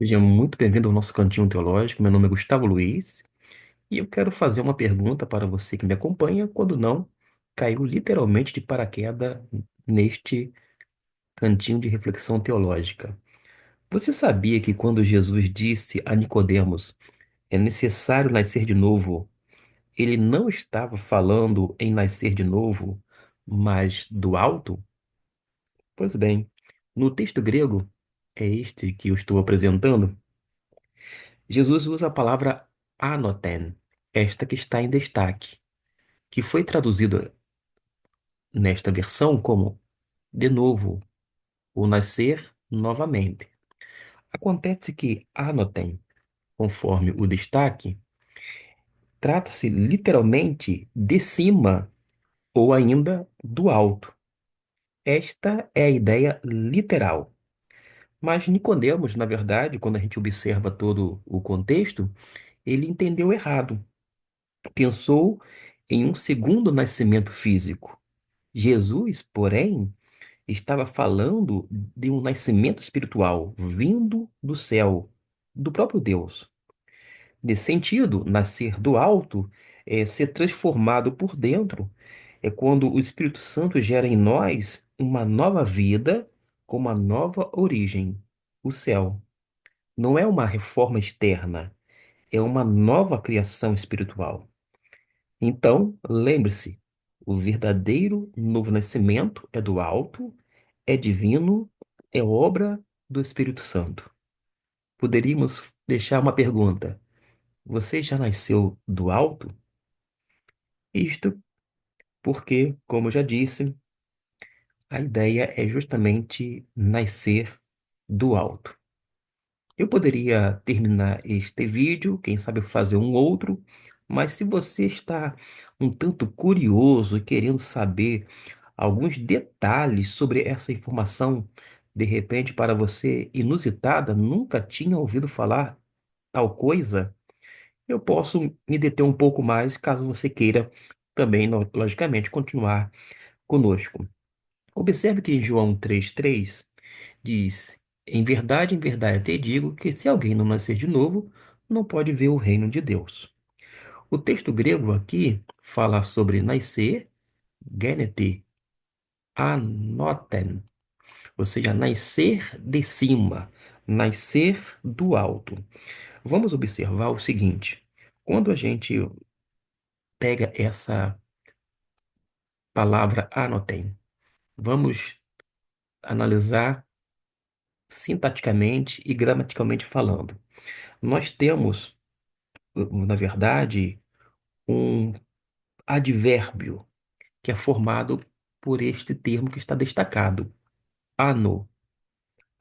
Seja muito bem-vindo ao nosso Cantinho Teológico. Meu nome é Gustavo Luiz e eu quero fazer uma pergunta para você que me acompanha, quando não caiu literalmente de paraquedas neste cantinho de reflexão teológica. Você sabia que quando Jesus disse a Nicodemos, é necessário nascer de novo, ele não estava falando em nascer de novo, mas do alto? Pois bem, no texto grego, é este que eu estou apresentando. Jesus usa a palavra anoten, esta que está em destaque, que foi traduzida nesta versão como de novo, ou nascer novamente. Acontece que anoten, conforme o destaque, trata-se literalmente de cima ou ainda do alto. Esta é a ideia literal. Mas Nicodemos, na verdade, quando a gente observa todo o contexto, ele entendeu errado. Pensou em um segundo nascimento físico. Jesus, porém, estava falando de um nascimento espiritual vindo do céu, do próprio Deus. Nesse sentido, nascer do alto é ser transformado por dentro. É quando o Espírito Santo gera em nós uma nova vida com uma nova origem, o céu. Não é uma reforma externa, é uma nova criação espiritual. Então, lembre-se, o verdadeiro novo nascimento é do alto, é divino, é obra do Espírito Santo. Poderíamos deixar uma pergunta: você já nasceu do alto? Isto porque, como eu já disse, a ideia é justamente nascer do alto. Eu poderia terminar este vídeo, quem sabe fazer um outro, mas se você está um tanto curioso e querendo saber alguns detalhes sobre essa informação, de repente para você inusitada, nunca tinha ouvido falar tal coisa, eu posso me deter um pouco mais caso você queira também, logicamente, continuar conosco. Observe que em João 3,3 diz: em verdade te digo que se alguém não nascer de novo, não pode ver o reino de Deus. O texto grego aqui fala sobre nascer, gênete, anoten, ou seja, nascer de cima, nascer do alto. Vamos observar o seguinte: quando a gente pega essa palavra anoten, vamos analisar sintaticamente e gramaticalmente falando. Nós temos, na verdade, um advérbio que é formado por este termo que está destacado, ano.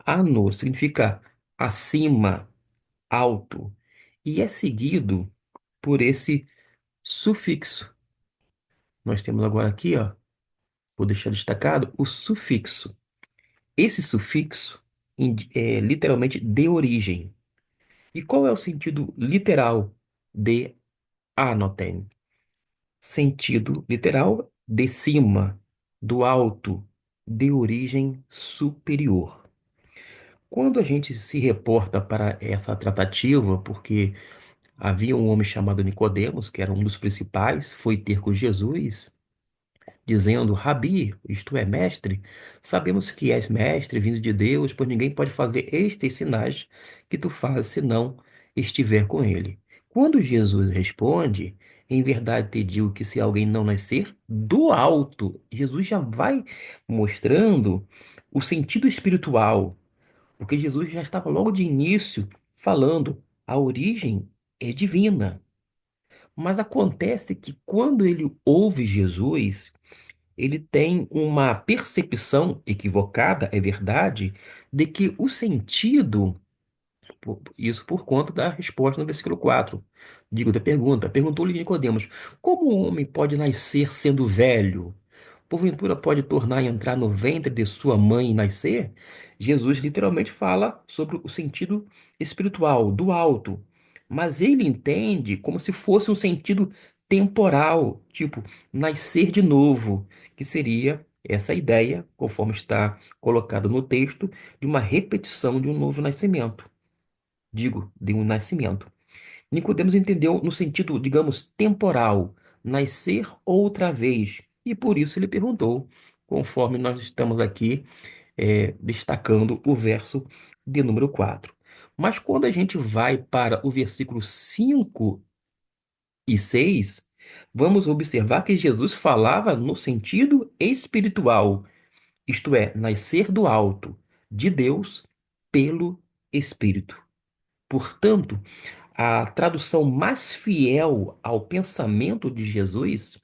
Ano significa acima, alto, e é seguido por esse sufixo. Nós temos agora aqui, ó, vou deixar destacado o sufixo. Esse sufixo é literalmente de origem. E qual é o sentido literal de anoten? Sentido literal de cima, do alto, de origem superior. Quando a gente se reporta para essa tratativa, porque havia um homem chamado Nicodemos, que era um dos principais, foi ter com Jesus, dizendo: Rabi, isto é, mestre, sabemos que és mestre vindo de Deus, pois ninguém pode fazer estes sinais que tu fazes se não estiver com ele. Quando Jesus responde, em verdade te digo que se alguém não nascer do alto, Jesus já vai mostrando o sentido espiritual, porque Jesus já estava logo de início falando, a origem é divina. Mas acontece que quando ele ouve Jesus, ele tem uma percepção equivocada, é verdade, de que o sentido, isso por conta da resposta no versículo 4, digo da pergunta, perguntou-lhe Nicodemos, como um homem pode nascer sendo velho? Porventura pode tornar a entrar no ventre de sua mãe e nascer? Jesus literalmente fala sobre o sentido espiritual, do alto, mas ele entende como se fosse um sentido temporal, tipo nascer de novo, que seria essa ideia, conforme está colocado no texto, de uma repetição de um novo nascimento. digo, de um nascimento. Nicodemos entendeu no sentido, digamos, temporal, nascer outra vez, e por isso ele perguntou, conforme nós estamos aqui destacando o verso de número 4. Mas quando a gente vai para o versículo 5 e 6, vamos observar que Jesus falava no sentido espiritual, isto é, nascer do alto, de Deus, pelo Espírito. Portanto, a tradução mais fiel ao pensamento de Jesus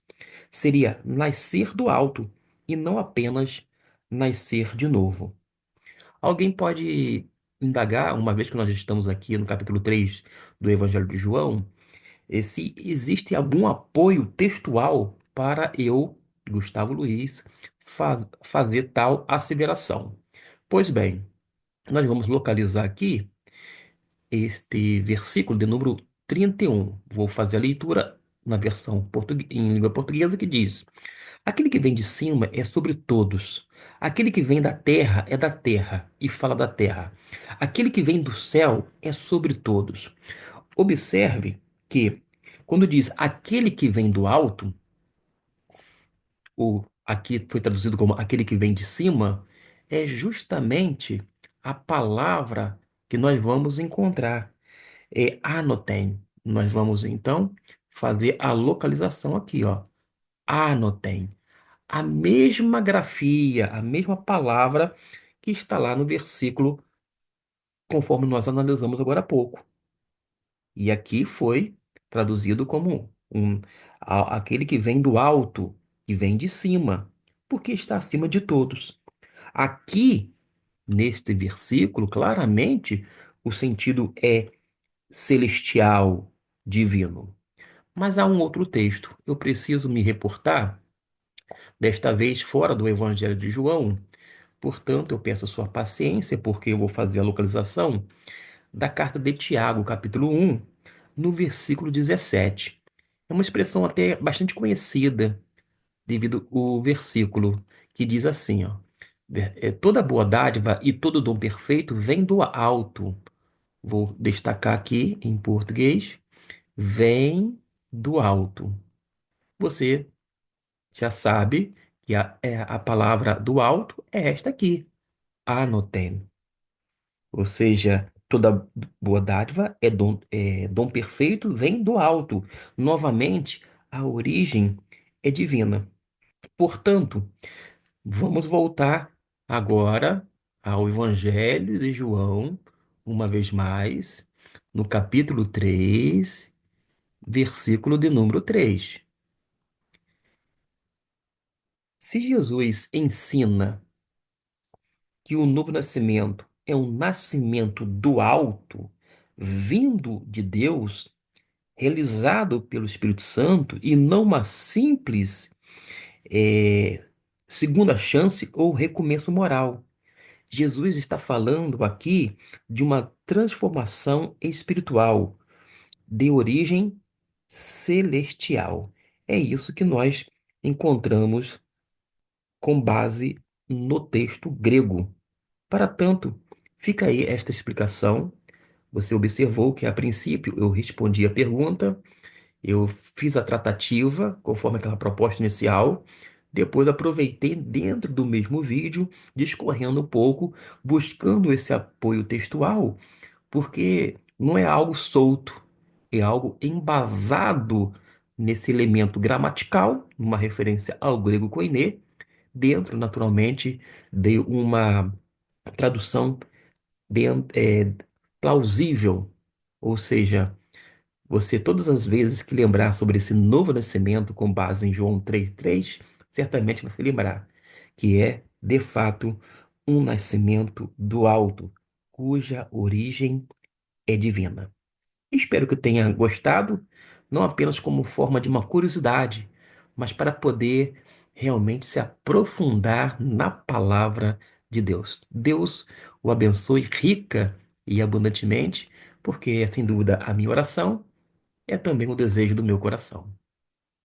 seria nascer do alto e não apenas nascer de novo. Alguém pode indagar, uma vez que nós estamos aqui no capítulo 3 do Evangelho de João, se existe algum apoio textual para eu, Gustavo Luiz, fazer tal asseveração. Pois bem, nós vamos localizar aqui este versículo de número 31. Vou fazer a leitura na versão em língua portuguesa que diz: Aquele que vem de cima é sobre todos. Aquele que vem da terra é da terra e fala da terra. Aquele que vem do céu é sobre todos. Observe que, quando diz aquele que vem do alto, ou aqui foi traduzido como aquele que vem de cima, é justamente a palavra que nós vamos encontrar. É anotem. Nós vamos então fazer a localização aqui, ó. Anotem. A mesma grafia, a mesma palavra que está lá no versículo, conforme nós analisamos agora há pouco. E aqui foi traduzido como aquele que vem do alto, que vem de cima, porque está acima de todos. Aqui, neste versículo, claramente, o sentido é celestial, divino. Mas há um outro texto. Eu preciso me reportar, desta vez fora do Evangelho de João. Portanto, eu peço a sua paciência, porque eu vou fazer a localização da carta de Tiago, capítulo 1, no versículo 17. É uma expressão até bastante conhecida, devido ao versículo que diz assim, ó, toda boa dádiva e todo dom perfeito vem do alto. Vou destacar aqui em português, vem do alto. Você já sabe que a palavra do alto é esta aqui, anoten. Ou seja, toda boa dádiva é dom perfeito, vem do alto. Novamente, a origem é divina. Portanto, vamos voltar agora ao Evangelho de João, uma vez mais, no capítulo 3, versículo de número 3. Se Jesus ensina que o novo nascimento é um nascimento do alto, vindo de Deus, realizado pelo Espírito Santo e não uma simples eh, segunda chance ou recomeço moral. Jesus está falando aqui de uma transformação espiritual de origem celestial. É isso que nós encontramos com base no texto grego. Para tanto, fica aí esta explicação. Você observou que, a princípio, eu respondi a pergunta. Eu fiz a tratativa conforme aquela proposta inicial. Depois aproveitei dentro do mesmo vídeo, discorrendo um pouco, buscando esse apoio textual, porque não é algo solto, é algo embasado nesse elemento gramatical, uma referência ao grego koiné, dentro, naturalmente, de uma tradução bem, plausível, ou seja, você, todas as vezes que lembrar sobre esse novo nascimento com base em João 3,3, certamente vai se lembrar que é, de fato, um nascimento do alto, cuja origem é divina. Espero que tenha gostado, não apenas como forma de uma curiosidade, mas para poder realmente se aprofundar na palavra de Deus. Deus o abençoe rica e abundantemente, porque é sem dúvida a minha oração é também o desejo do meu coração.